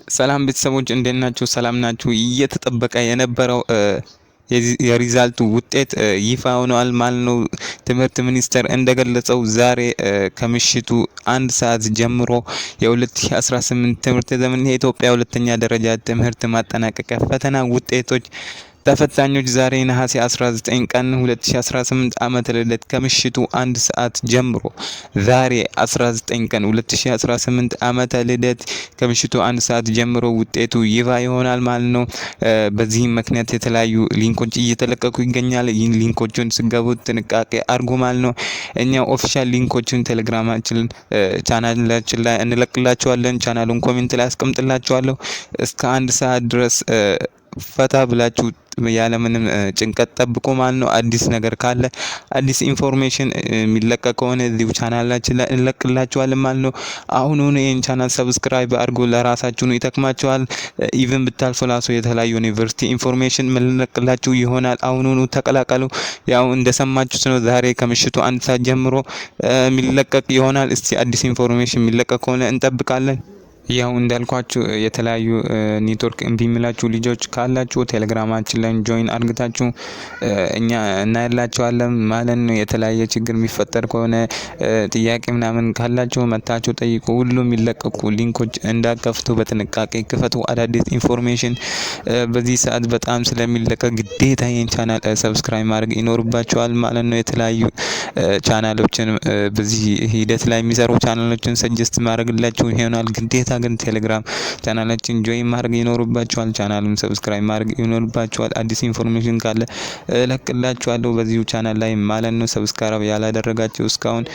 ሰላም ቤተሰቦች እንዴት ናችሁ? ሰላም ናችሁ? እየተጠበቀ የነበረው የሪዛልቱ ውጤት ይፋ ሆኗል ማለት ነው። ትምህርት ሚኒስቴር እንደገለጸው ዛሬ ከምሽቱ 1 ሰዓት ጀምሮ የ2018 ትምህርት ዘመን የኢትዮጵያ ሁለተኛ ደረጃ ትምህርት ማጠናቀቂያ ፈተና ውጤቶች ተፈታኞች ዛሬ ነሐሴ 19 ቀን 2018 ዓመተ ልደት ከምሽቱ 1 ሰዓት ጀምሮ ዛሬ 19 ቀን 2018 ዓመተ ልደት ከምሽቱ 1 ሰዓት ጀምሮ ውጤቱ ይፋ ይሆናል ማለት ነው። በዚህም ምክንያት የተለያዩ ሊንኮች እየተለቀቁ ይገኛል። ይህን ሊንኮቹን ስገቡ ጥንቃቄ አድርጉ ማለት ነው። እኛ ኦፊሻል ሊንኮችን ቴሌግራማችን ቻናላችን ላይ እንለቅላችኋለን። ቻናሉን ኮሜንት ላይ አስቀምጥላችኋለሁ። እስከ 1 ሰዓት ድረስ ፈታ ብላችሁ ያለምንም ጭንቀት ጠብቁ ማለት ነው። አዲስ ነገር ካለ አዲስ ኢንፎርሜሽን የሚለቀቅ ከሆነ እዚሁ ቻናላችን ላይ እንለቅላችኋለን ማለት ነው። አሁኑኑ ይህን ቻናል ሰብስክራይብ አድርጉ፣ ለራሳችሁ ነው ይጠቅማችኋል። ኢቭን ብታልፉ ራሱ የተለያዩ ዩኒቨርሲቲ ኢንፎርሜሽን ምንለቅላችሁ ይሆናል። አሁኑኑ ተቀላቀሉ። ያው እንደሰማችሁት ነው ዛሬ ከምሽቱ 1 ሰዓት ጀምሮ የሚለቀቅ ይሆናል። እስቲ አዲስ ኢንፎርሜሽን የሚለቀቅ ከሆነ እንጠብቃለን። ያው እንዳልኳችሁ የተለያዩ ኔትወርክ እምቢ የሚላችሁ ልጆች ካላችሁ ቴሌግራማችን ላይ ጆይን አድርጋችሁ እኛ እናያላችኋለን ማለት ነው። የተለያየ ችግር የሚፈጠር ከሆነ ጥያቄ ምናምን ካላችሁ መታችሁ ጠይቁ። ሁሉም የሚለቀቁ ሊንኮች እንዳከፍቱ በጥንቃቄ ክፈቱ። አዳዲስ ኢንፎርሜሽን በዚህ ሰዓት በጣም ስለሚለቀቅ ግዴታ ይህን ቻናል ሰብስክራይብ ማድረግ ይኖርባችኋል ማለት ነው። የተለያዩ ቻናሎችን በዚህ ሂደት ላይ የሚሰሩ ቻናሎችን ሰጀስት ማድረግላችሁ ይሆናል። ግዴታ ግን ቴሌግራም ቻናላችን ጆይን ማድረግ ይኖርባችኋል። ቻናሉን ሰብስክራይብ ማድረግ ይኖርባችኋል። አዲስ ኢንፎርሜሽን ካለ እለቅላችኋለሁ በዚሁ ቻናል ላይ ማለት ነው። ሰብስክራይብ ያላደረጋችሁ እስካሁን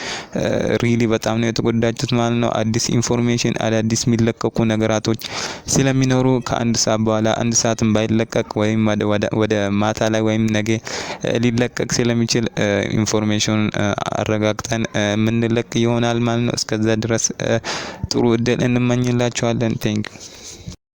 ሪሊ በጣም ነው የተጎዳችሁት ማለት ነው። አዲስ ኢንፎርሜሽን አዳዲስ የሚለቀቁ ነገራቶች ስለሚኖሩ ከ1 ሰዓት በኋላ 1 ሰዓትም ባይለቀቅ ወይም ወደ ማታ ላይ ወይም ነገ ሊለቀቅ ስለሚችል ኢንፎርሜሽን አረጋግጠን የምንለቅ ይሆናል ማለት ነው። እስከዛ ድረስ ጥሩ እድል እንመኝላችኋለን። ቴንክ